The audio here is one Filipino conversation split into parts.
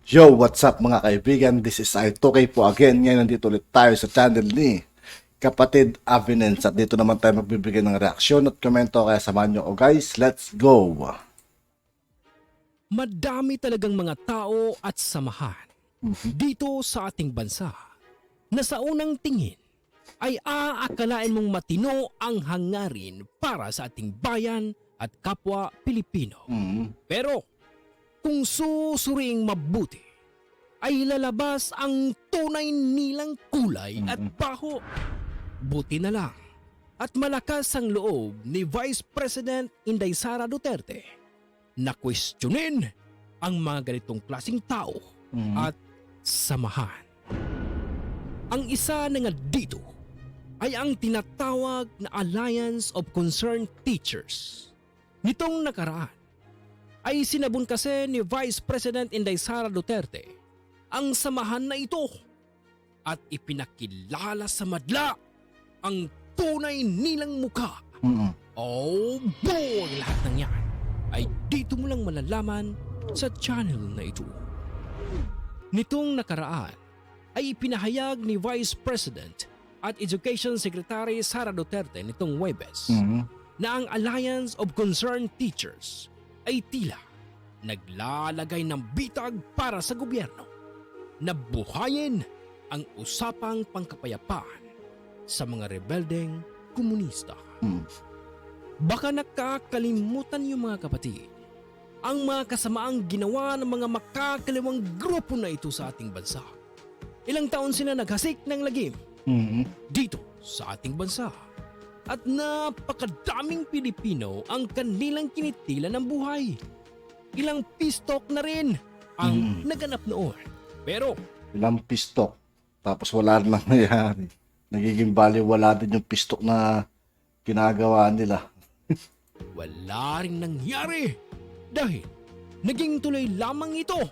Yo, what's up mga kaibigan? This is I2K po again. Ngayon nandito ulit tayo sa channel ni Kapatid Avinens at dito naman tayo magbibigay ng reaksyon at komento, kaya samahan nyo ako guys. Let's go! Madami talagang mga tao at samahan dito sa ating bansa na sa unang tingin ay aakalain mong matino ang hangarin para sa ating bayan at kapwa Pilipino. Pero kung susuriing mabuti, ay lalabas ang tunay nilang kulay at baho. Buti na lang at malakas ang loob ni Vice President Inday Sara Duterte na kwestiyonin ang mga ganitong klaseng tao at samahan. Ang isa na nga dito ay ang tinatawag na Alliance of Concerned Teachers. Nitong nakaraan ay sinabun kasi ni Vice President Inday Sara Duterte ang samahan na ito at ipinakilala sa madla ang tunay nilang mukha. Oh boy! Lahat ng yan ay dito mo lang malalaman sa channel na ito. Nitong nakaraan ay ipinahayag ni Vice President at Education Secretary Sara Duterte nitong Huwebes na ang Alliance of Concerned Teachers ay tila naglalagay ng bitag para sa gobyerno na buhayin ang usapang pangkapayapaan sa mga rebeldeng komunista. Baka nakakalimutan yung mga kapatid ang mga kasamaang ginawa ng mga makakaliwang grupo na ito sa ating bansa. Ilang taon sila naghasik ng lagim dito sa ating bansa. At napakadaming Pilipino ang kanilang kinitilan ng buhay. Ilang pistok na rin ang naganap noon. Pero Ilang pistok, tapos wala rin nangyayari. Nagiging baliwala din yung pistok na ginagawa nila. wala rin nangyari dahil naging tuloy lamang ito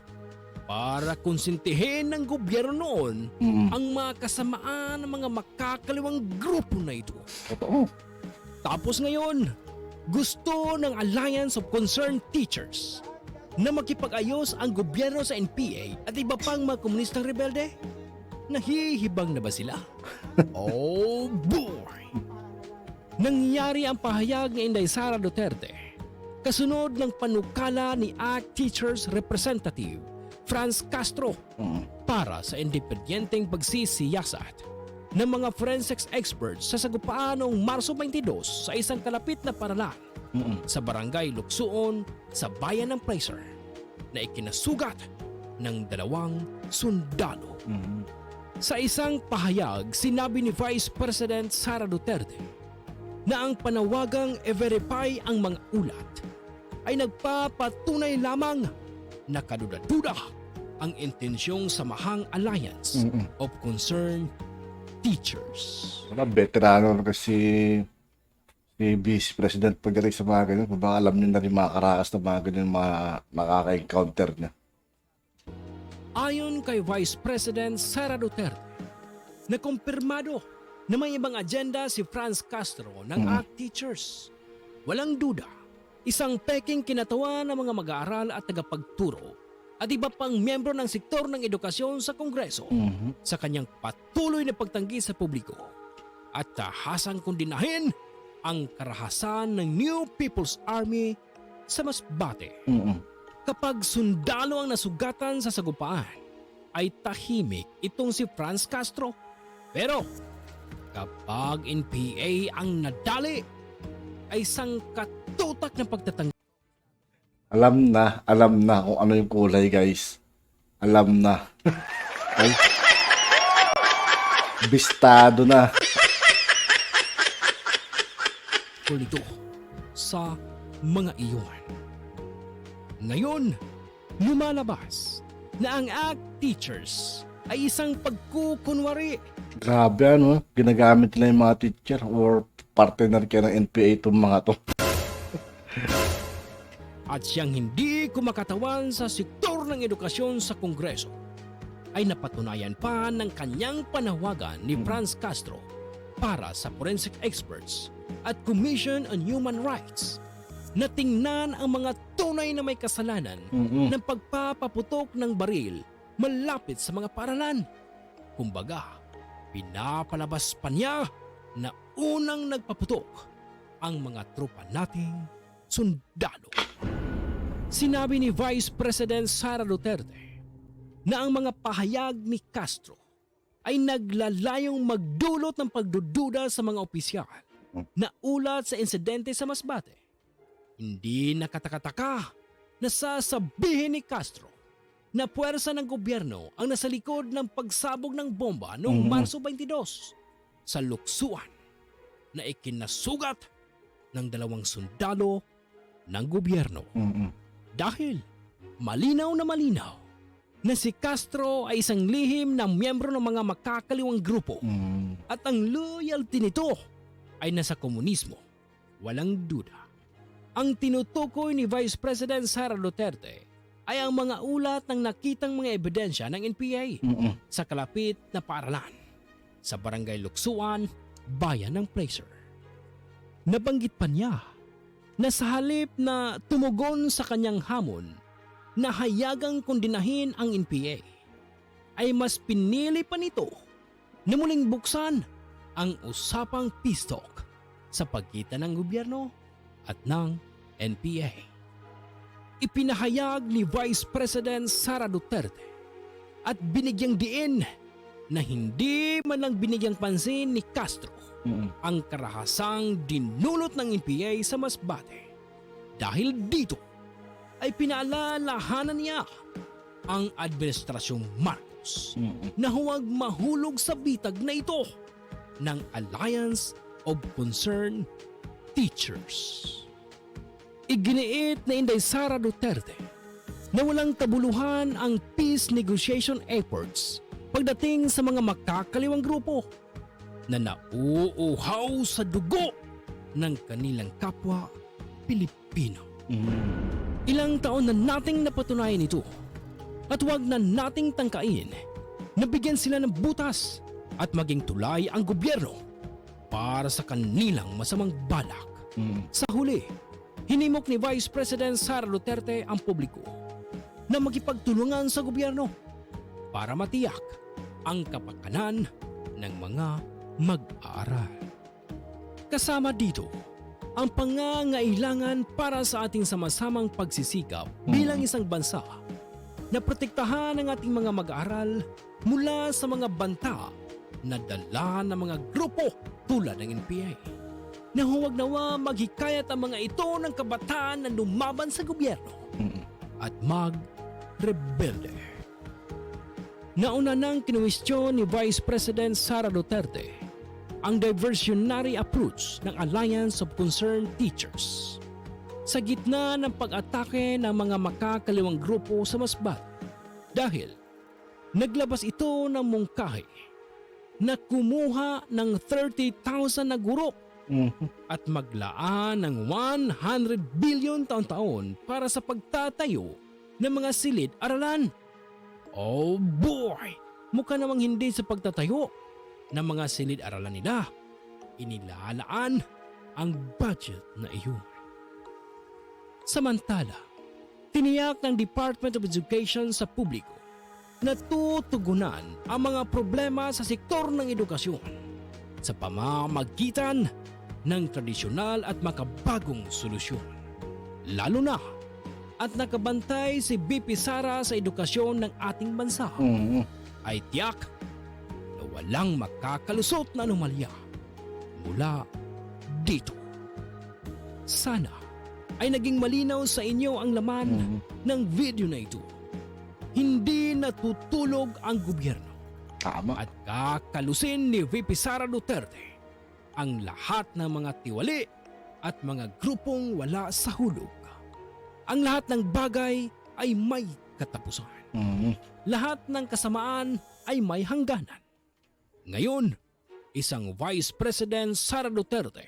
para konsintihin ng gobyerno noon ang mga kasamaan ng mga makakaliwang grupo na ito. Totoo. Tapos ngayon, gusto ng Alliance of Concerned Teachers na makipag-ayos ang gobyerno sa NPA at iba pang mga komunistang rebelde? Nahihibang na ba sila? Oh boy! Nangyari ang pahayag ni Inday Sara Duterte kasunod ng panukala ni ACT Teachers Representative Franz Castro para sa independyenteng pagsisiyasat ng mga forensics experts sa sagupaan noong Marso 22 sa isang kalapit na paralan sa Barangay Luksuon sa bayan ng Placer na ikinasugat ng 2 sundalo. Sa isang pahayag, sinabi ni Vice President Sara Duterte na ang panawagang i-verify ang mga ulat ay nagpapatunay lamang na kaduda-duda ang intensyong samahang Alliance of Concerned Teachers. Wala, veterano na kasi si Vice President pagdating sa mga ganyan. Baka alam niyo na rin mga karakas na mga ganyan mga makaka-encounter niya. Ayon kay Vice President Sara Duterte, nakumpirmado na may ibang agenda si Franz Castro ng ACT Teachers. Walang duda, isang peking kinatawa ng mga mag-aaral at tagapagturo at iba pang miyembro ng sektor ng edukasyon sa Kongreso sa kanyang patuloy na pagtanggi sa publiko at tahasang kondinahin ang karahasan ng New People's Army sa Masbate. Kapag sundalo ang nasugatan sa sagupaan, ay tahimik itong si Franz Castro. Pero kapag NPA ang nadali, ay sangkatutak ng pagtatanggi. Alam na kung ano yung kulay, guys. Alam na. Ay. Bistado na. Nito sa mga iyon. Ngayon, lumalabas na ang ACT Teachers ay isang pagkukunwari. Grabe ano, ginagamit nila yung mga teacher or partner kaya ng NPA itong mga to. At siyang hindi kumakatawan sa sektor ng edukasyon sa Kongreso ay napatunayan pa ng kanyang panawagan ni Franz Castro para sa forensic experts at Commission on Human Rights na tingnan ang mga tunay na may kasalanan Mm-mm. ng pagpapaputok ng baril malapit sa mga paralan. Kumbaga, pinapalabas pa niya na unang nagpaputok ang mga tropa nating sundalo. Sinabi ni Vice President Sara Duterte na ang mga pahayag ni Castro ay naglalayong magdulot ng pagdududa sa mga opisyal na ulat sa insidente sa Masbate. Hindi nakatakataka na sasabihin ni Castro na puwersa ng gobyerno ang nasa likod ng pagsabog ng bomba noong Marso 22 sa luksuan na ikinasugat ng 2 sundalo ng gobyerno. Mm-mm. Dahil malinaw na si Castro ay isang lihim na miyembro ng mga makakaliwang grupo Mm. at ang loyalty nito ay nasa komunismo. Walang duda. Ang tinutukoy ni Vice President Sara Duterte ay ang mga ulat ng nakitang mga ebidensya ng NPA Mm-mm. sa kalapit na paaralan sa Barangay Luksuan, Bayan ng Placer. Nabanggit pa niya na sa halip na tumugon sa kanyang hamon na hayagang kondinahin ang NPA, ay mas pinili pa nito na muling buksan ang usapang peace talk sa pagitan ng gobyerno at ng NPA. Ipinahayag ni Vice President Sara Duterte at binigyang diin na hindi man lang binigyang pansin ni Castro Mm-mm. ang karahasang dinulot ng NPA sa Masbate. Dahil dito ay pinaalalahanan niya ang Administrasyong Marcos Mm-mm. na huwag mahulog sa bitag na ito ng Alliance of Concerned Teachers. Iginiit na Inday Sara Duterte na walang kabuluhan ang peace negotiation efforts pagdating sa mga makakaliwang grupo na nauuhaw sa dugo ng kanilang kapwa Pilipino. Mm. Ilang taon na nating napatunayan ito at huwag na nating tangkain na bigyan sila ng butas at maging tulay ang gobyerno para sa kanilang masamang balak. Mm. Sa huli, hinimok ni Vice President Sara Duterte ang publiko na makipagtulungan sa gobyerno para matiyak ang kapakanan ng mga mag-aaral. Kasama dito ang pangangailangan para sa ating sama-samang pagsisikap bilang isang bansa na protektahan ang ating mga mag-aaral mula sa mga banta na dala ng mga grupo tulad ng NPA. Na huwag nawa maghikayat ang mga ito ng kabataan na lumaban sa gobyerno Mm. at mag-rebelde. Nauna nang kinuwestiyon ni Vice President Sara Duterte ang diversionary approach ng Alliance of Concerned Teachers sa gitna ng pag-atake ng mga makakaliwang grupo sa Masbate dahil naglabas ito ng mungkahi na kumuha ng 30,000 na guro Mm. at maglaan ng 100 billion taon-taon para sa pagtatayo ng mga silid-aralan. Oh boy! Mukha namang hindi sa pagtatayo ng mga silid-aralan nila inilalaan ang budget na iyon. Samantala, tiniyak ng Department of Education sa publiko na tutugunan ang mga problema sa sektor ng edukasyon sa pamamagitan ng tradisyonal at makabagong solusyon. Lalo na at nakabantay si BP Sara sa edukasyon ng ating bansa Mm. ay tiyak na walang makakalusot na anomalya mula dito. Sana ay naging malinaw sa inyo ang laman ng video na ito. Hindi natutulog ang gobyerno Tama. at kakalusin ni VP Sara Duterte ang lahat ng mga tiwali at mga grupong wala sa hulog. Ang lahat ng bagay ay may katapusan. Mm. Lahat ng kasamaan ay may hangganan. Ngayon, isang Vice President Sara Duterte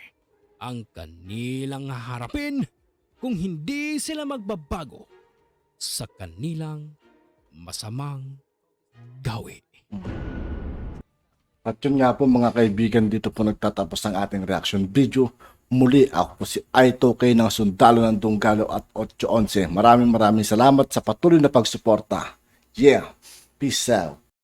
ang kanilang haharapin kung hindi sila magbabago sa kanilang masamang gawi. At yun nga po mga kaibigan, dito po nagtatapos ang ating reaction video. Muli ako po si I2K ng Sundalo ng Dunggalo at 811. Maraming salamat sa patuloy na pagsuporta. Yeah, peace out.